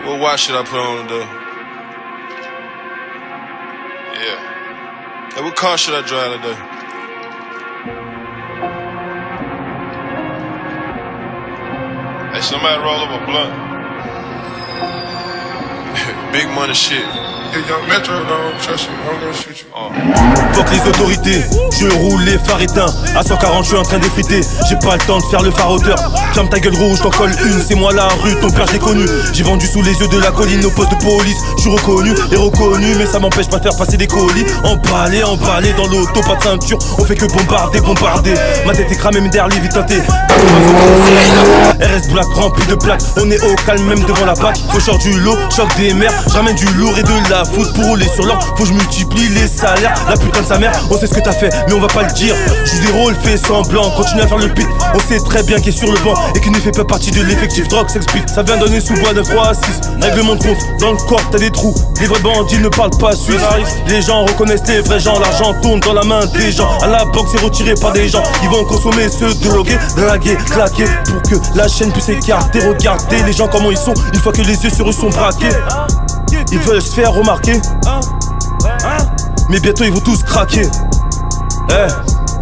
What watch should I put on today? Yeah. Hey, what car should I drive today? Hey, somebody roll up a blunt. Big money shit. Yeah, young Metro, don't trust you, I'm gonna shoot you. Fuck les autorités, je roule les phares éteints. À 140 je suis en train d'effriter. J'ai pas le temps de faire le phare-auteur. Ferme ta gueule rouge, t'en colle une. C'est moi la rue, ton père je l'ai connu. J'ai vendu sous les yeux de la colline au poste de police. Je suis reconnu et reconnu, mais ça m'empêche pas de faire passer des colis. Emballé dans l'auto, pas de ceinture. On fait que bombarder. Ma tête est cramée, mais derrière les vies teintées. RS Black rempli de plaques. On est au calme même devant la PAC. Faut short du lot, choc des mers. J'ramène du lourd et de la foot pour rouler sur l'or. Faut que je multiplie les salaires. La putain de sa mère, on sait ce que t'as fait, mais on va pas le dire. Joue des rôles, fais semblant, continue à faire le pit. On sait très bien qu'il est sur le banc et qu'il ne fait pas partie de l'effectif. Drogue, sex, beat, ça vient donner sous bois de 3 à 6. Règlement de compte, dans le corps t'as des trous. Les vrais bandits ne parlent pas suisse. Les gens reconnaissent les vrais gens. L'argent tourne dans la main des gens. À la banque c'est retiré par des gens qui vont consommer ceux de droguer, draguer, claquer. Pour que la chaîne puisse écarter. Regardez les gens comment ils sont une fois que les yeux sur eux sont braqués. Ils veulent se faire remarquer, mais bientôt ils vont tous craquer.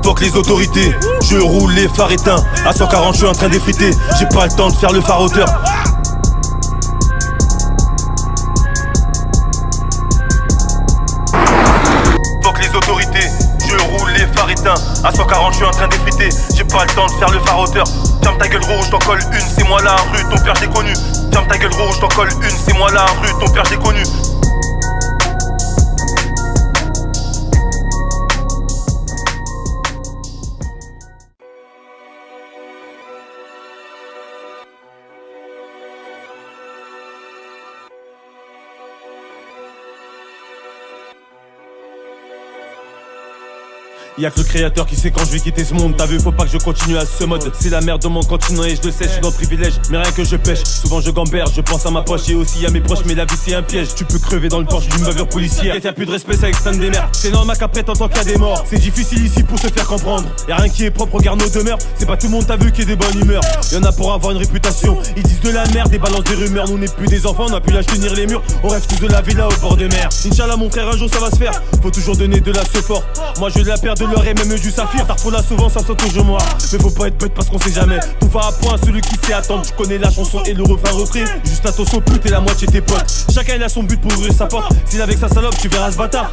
Fuck les autorités, je roule les phares éteints. À 140 je suis en train d'effriter. J'ai pas le temps de faire le phare-auteur. Fuck les autorités, je roule les phares éteints. À 140 je suis en train d'effriter. J'ai pas le temps de faire le phare-auteur. Ferme ta gueule rouge, t'en colle une, c'est moi la rue, ton père j'ai connu. Ferme ta gueule rouge, t'en colle une, c'est moi la rue, ton père j'ai connu. Y'a que le créateur qui sait quand je vais quitter ce monde. T'as vu, faut pas que je continue à ce mode. C'est la merde de mon continent et je le sais, je suis dans le privilège. Mais rien que je pêche, souvent je gamberge. Je pense à ma poche et aussi à mes proches. Mais la vie c'est un piège, tu peux crever dans le porche d'une bavure policière. Y'a plus de respect, ça externe des mères. C'est normal qu'après t'entends qu'il y a des morts. C'est difficile ici pour se faire comprendre. Y'a rien qui est propre, regarde nos demeures. C'est pas tout le monde t'as vu qui est de bonne humeur. Y'en a pour avoir une réputation. Ils disent de la merde et balancent des rumeurs. Nous n'est plus des enfants, on a pu lâcher tenir les murs. On rêve tous de la villa au bord de mer. Inch'Allah mon frère, un jour ça va se faire. Faut toujours donner de la fort. Moi je la perds de l'or et même du saphir. Tarfo là souvent ça saute toujours moi. Mais faut pas être bête parce qu'on sait jamais. Tout va à point celui qui sait attendre. Tu connais la chanson et le refrain. Juste attention pute et la moitié tes potes. Chacun il a son but pour ouvrir sa porte. S'il avec sa salope tu verras ce bâtard.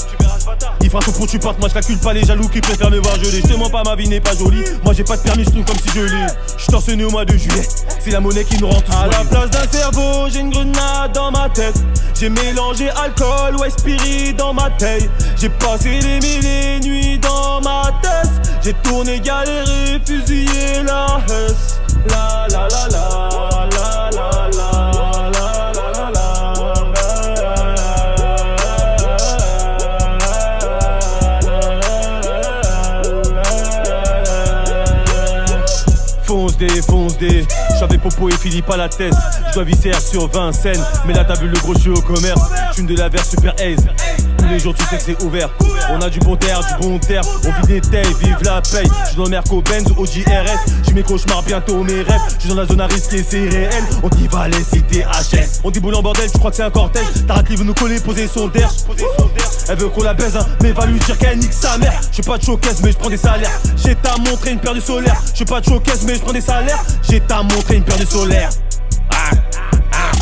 Il fera tout pour que tu partes. Moi je calcule pas les jaloux qui préfèrent me voir geler. Je te mens pas, ma vie n'est pas jolie. Moi j'ai pas de permis, je trouve comme si je l'ai. Je torse nu au mois de juillet. C'est la monnaie qui nous rend tous à la place d'un cerveau, j'ai une grenade dans ma tête. J'ai mélangé alcool, ouais spirit dans ma taille. J'ai passé des mille et nuits dans ma tête. J'ai tourné, galéré, fusillé la hesse. La la la la la la la la la la. Fonce des, j'avais Popo et Philippe à la tête. Je dois visser sur Vincennes. Mais là t'as vu le gros jeu au commerce. J'fume de la verre super aise. Tous les jours tu sais que c'est ouvert. On a du bon terre. On vit des tailles, vive la paye. J'suis dans le Merco Benz, Audi RS. J'ai mes cauchemars, bientôt mes rêves. J'suis dans la zone à risquer, c'est réel. On dit va les citer HS. On déboule en bordel, tu crois que c'est un cortège. Taratli veut nous coller, poser son derche. Elle veut qu'on la baise, hein, mais va lui dire qu'elle nique sa mère. J'suis pas de showcase, mais j'prends des salaires. J'ai t'a montré une paire de solaire. J'suis pas de showcase, mais j'prends des salaires. J'ai t'a montré une paire de solaire.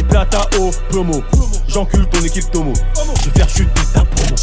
Plata au promo. J'encule ton équipe Tomo. Je vais faire chuter ta promo.